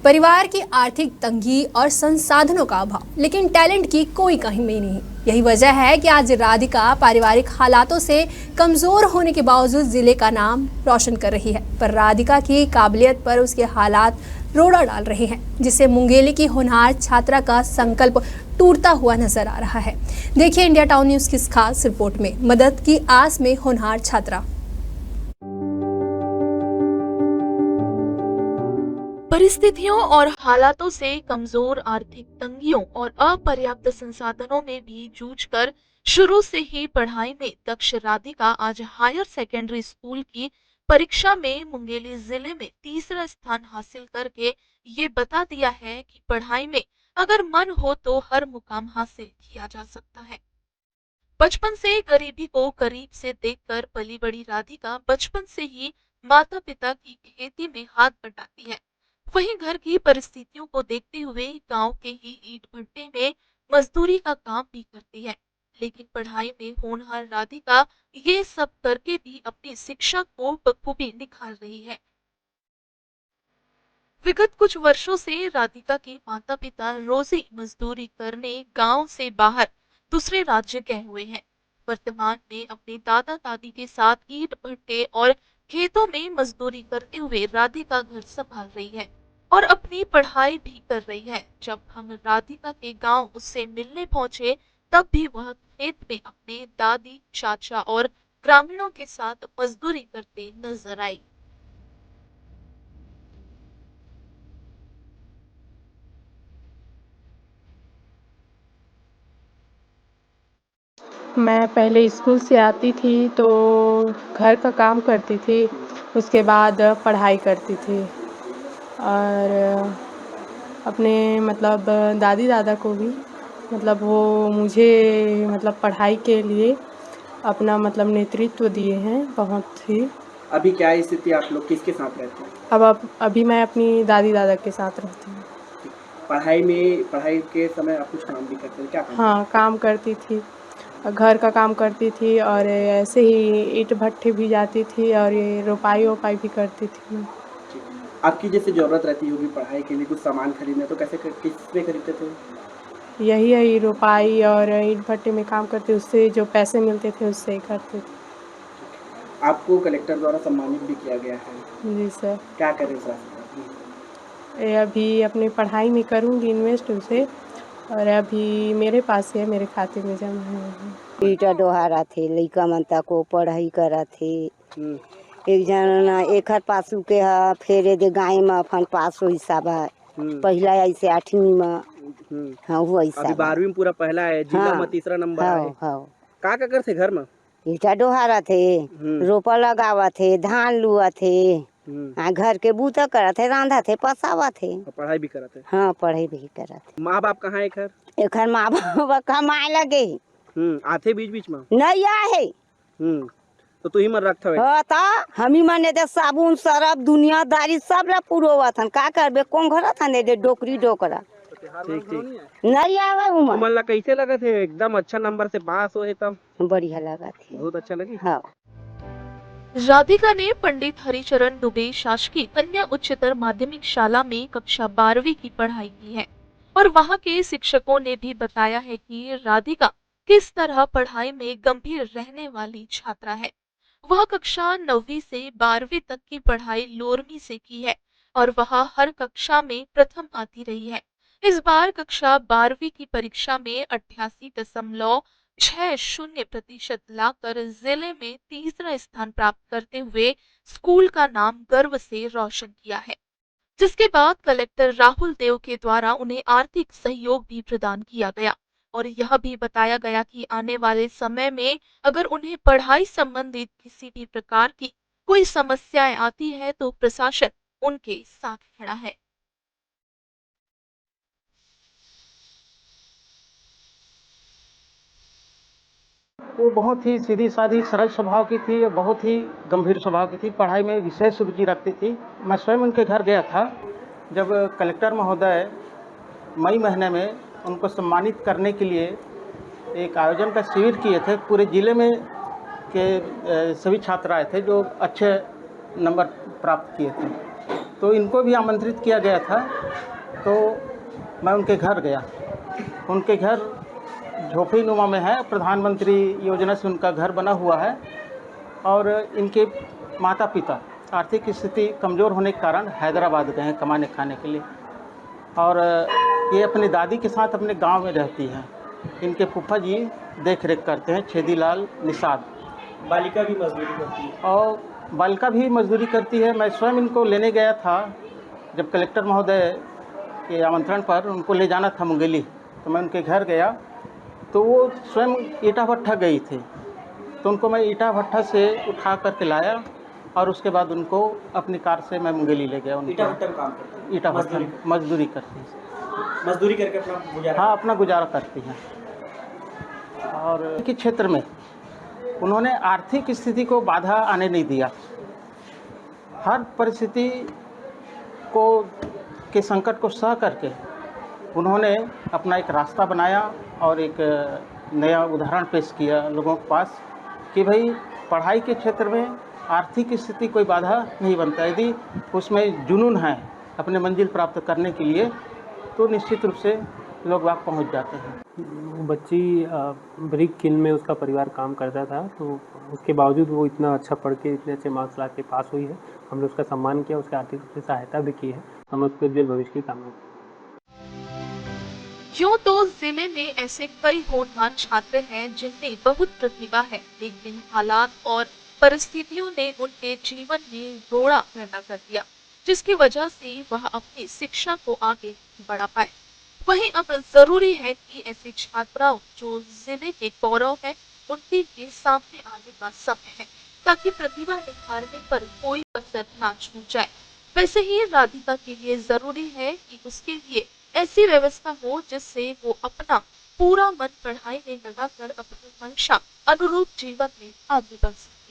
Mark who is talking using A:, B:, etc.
A: परिवार की आर्थिक तंगी और संसाधनों का अभाव, लेकिन टैलेंट की कोई कमी नहीं। यही वजह है कि आज राधिका पारिवारिक हालातों से कमजोर होने के बावजूद जिले का नाम रोशन कर रही है। पर राधिका की काबिलियत पर उसके हालात रोड़ा डाल रहे हैं, जिससे मुंगेली की होनहार छात्रा का संकल्प टूटता हुआ नजर आ रहा है। देखिए इंडिया टाउन न्यूज की इस खास रिपोर्ट में, मदद की आस में होनहार छात्रा।
B: परिस्थितियों और हालातों से कमजोर, आर्थिक तंगियों और अपर्याप्त संसाधनों में भी जूझकर शुरू से ही पढ़ाई में दक्ष राधिका आज हायर सेकेंडरी स्कूल की परीक्षा में मुंगेली जिले में तीसरा स्थान हासिल करके ये बता दिया है कि पढ़ाई में अगर मन हो तो हर मुकाम हासिल किया जा सकता है। बचपन से गरीबी को करीब से देखकर पली बड़ी राधिका बचपन से ही माता पिता की खेती में हाथ बटाती है। वहीं घर की परिस्थितियों को देखते हुए गांव के ही ईंट भट्टे में मजदूरी का काम भी करती है। लेकिन पढ़ाई में होनहार राधिका ये सब करके भी अपनी शिक्षा को बखूबी निखार रही है। विगत कुछ वर्षों से राधिका के माता पिता रोजी मजदूरी करने गांव से बाहर दूसरे राज्य गए हुए हैं। वर्तमान में अपने दादा दादी के साथ ईंट भट्टे और खेतों में मजदूरी करते हुए राधिका घर संभाल रही है और अपनी पढ़ाई भी कर रही है। जब हम राधिका के गांव उससे मिलने पहुंचे, तब भी वह खेत में अपने दादी, चाचा और ग्रामीणों के साथ मजदूरी करते नजर आई।
C: मैं पहले स्कूल से आती थी तो घर का काम करती थी, उसके बाद पढ़ाई करती थी और अपने मतलब दादी दादा को भी मतलब वो मुझे मतलब पढ़ाई के लिए अपना मतलब नेतृत्व दिए हैं बहुत ही।
D: अभी क्या स्थिति, आप लोग किसके साथ रहते हैं?
C: अब अभी मैं अपनी दादी दादा के साथ रहती हूँ।
D: पढ़ाई के समय आप कुछ काम भी करते हैं? क्या काम?
C: हाँ, काम करती थी, घर का काम करती थी और ऐसे ही ईंट भट्टे भी जाती थी और ये रोपाई वोपाई भी करती थी मैं।
D: आपकी जैसे ज़रूरत रहती होगी पढ़ाई के लिए कुछ सामान खरीदना, तो किससे खरीदते थे?
C: यही रोपाई और ईंट भट्टे में काम करते, उससे जो पैसे मिलते थे उससे ही करते थे।
D: आपको कलेक्टर द्वारा सम्मानित भी किया गया है।
C: जी सर।
D: क्या करें सर?
C: ये अभी अपनी पढ़ाई में करूँगी इन्वेस्ट उसे, और अभी मेरे पास है, मेरे खाते में जमा है।
E: ईटा डोहारा थे, लइका मन को पढ़ाई करा थे। एक जना एकर पासू के हा फेरे दे गाय में अपन पास हो हिसाब है। पहला ऐसे 8वीं में हाँ वो ऐसा
D: अभी 12वीं में पूरा पहला है, जिला में तीसरा नंबर है। का करते घर में?
E: ईटा डोहारा थे, रोपा लगावा थे, धान लुआ थे, घर के बूता करा थे, रांधा थे, पसावा थे,
D: पढ़ाई भी करा थे।
E: हाँ पढ़ाई भी करा थे।
D: माँ बाप कहाँ है?
E: एकर माँ बाप कमाए लगे
D: आते बीच बीच में
E: नहीं आए
D: तो तू ही मन रखता है।
E: हाँ ता हमी मने दे साबुन सरफ दुनियादारी सब ला पुरोवत हन, का करबे कौन घर था ने दे डोकरी डोकरा।
D: ठीक
E: नहीं आवे उमर
D: तुमन ला कैसे लगा थे? एकदम अच्छा नंबर से पास होए तब
E: बढ़िया लगा थे,
D: बहुत अच्छा लगी।
E: हाँ।
B: राधिका ने पंडित हरिचरण दुबे शासकीय कन्या उच्चतर माध्यमिक शाला में कक्षा 12वीं की पढ़ाई की है और वहां के शिक्षकों ने भी बताया है कि राधिका किस तरह पढ़ाई में गंभीर रहने वाली छात्रा है। वह कक्षा 9वीं से 12वीं तक की पढ़ाई लोरमी से की है और वह हर कक्षा में प्रथम आती रही है। इस बार कक्षा 12वीं की परीक्षा में 88.60% लाकर जिले में तीसरा स्थान प्राप्त करते हुए स्कूल का नाम गर्व से रोशन किया है। जिसके बाद कलेक्टर राहुल देव के द्वारा उन्हें आर्थिक सहयोग भी प्रदान किया गया और यह भी बताया गया कि आने वाले समय में अगर उन्हें पढ़ाई संबंधित किसी भी प्रकार की कोई समस्याएं आती है तो प्रशासन उनके साथ खड़ा है।
F: वो बहुत ही सीधी सादी सरल स्वभाव की थी, बहुत ही गंभीर स्वभाव की थी, पढ़ाई में विशेष रुचि रखती थी। मैं स्वयं उनके घर गया था जब कलेक्टर महोदय मई महीने में उनको सम्मानित करने के लिए एक आयोजन का शिविर किए थे। पूरे ज़िले में के सभी छात्र आए थे जो अच्छे नंबर प्राप्त किए थे। तो इनको भी आमंत्रित किया गया था। तो मैं उनके घर गया। उनके घर झोपड़ीनुमा में है, प्रधानमंत्री योजना से उनका घर बना हुआ है और इनके माता पिता आर्थिक स्थिति कमज़ोर होने के कारण हैदराबाद गए हैं कमाने खाने के लिए और ये अपनी दादी के साथ अपने गांव में रहती हैं। इनके फूफा जी देख रेख करते हैं, छेदीलाल निषाद।
D: बालिका भी मजदूरी करती है
F: और बालिका भी मजदूरी करती है। मैं स्वयं इनको लेने गया था जब कलेक्टर महोदय के आमंत्रण पर उनको ले जाना था मुंगेली, तो मैं उनके घर गया तो वो स्वयं ईटा भट्ठा गई थी, तो उनको मैं ईटा भट्ठा से उठा करके लाया और उसके बाद उनको अपनी कार से मैं मुंगेली ले गया।
D: ईटा भट्टा में काम करती है,
F: ईटा भट्टा मजदूरी करती है।
D: मजदूरी करके अपना गुजारा।
F: हाँ, अपना गुजारा करती हैं। और के क्षेत्र में उन्होंने आर्थिक स्थिति को बाधा आने नहीं दिया। हर परिस्थिति को के संकट को सह करके उन्होंने अपना एक रास्ता बनाया और एक नया उदाहरण पेश किया लोगों के पास कि भाई पढ़ाई के क्षेत्र में आर्थिक स्थिति कोई बाधा नहीं बनता। यदि उसमें जुनून है अपने मंजिल प्राप्त करने के लिए तो निश्चित रूप से लोग वहाँ पहुँच जाते हैं।
G: बच्ची ब्रिक किल में उसका परिवार काम करता था, तो उसके बावजूद वो इतना अच्छा पढ़ के इतने अच्छे मार्क्स ला के पास हुई है। हमने उसका सम्मान किया, उसकी आर्थिक रूप से सहायता भी की है। हमने उसके उज्जवल भविष्य की कामना की।
B: यूं तो जिले में ऐसे कई होनहार छात्र हैं जिनमें बहुत प्रतिभा है, लेकिन हालात और परिस्थितियों ने उनके जीवन में रोड़ा पैदा कर दिया, जिसकी वजह से वह अपनी शिक्षा को आगे बढ़ा पाए। वहीं अब जरूरी है कि ऐसे छात्राओं जो जिले के गौरव है उनके लिए सामने आने का समय है, ताकि प्रतिभा निखारने पर कोई असर ना छूट जाए। वैसे ही राधिका के लिए जरूरी है कि उसके लिए ऐसी व्यवस्था हो जिससे वो अपना पूरा मन पढ़ाई में लगाकर अपनी मंशा अनुरूप जीवन में आगे बढ़ सके।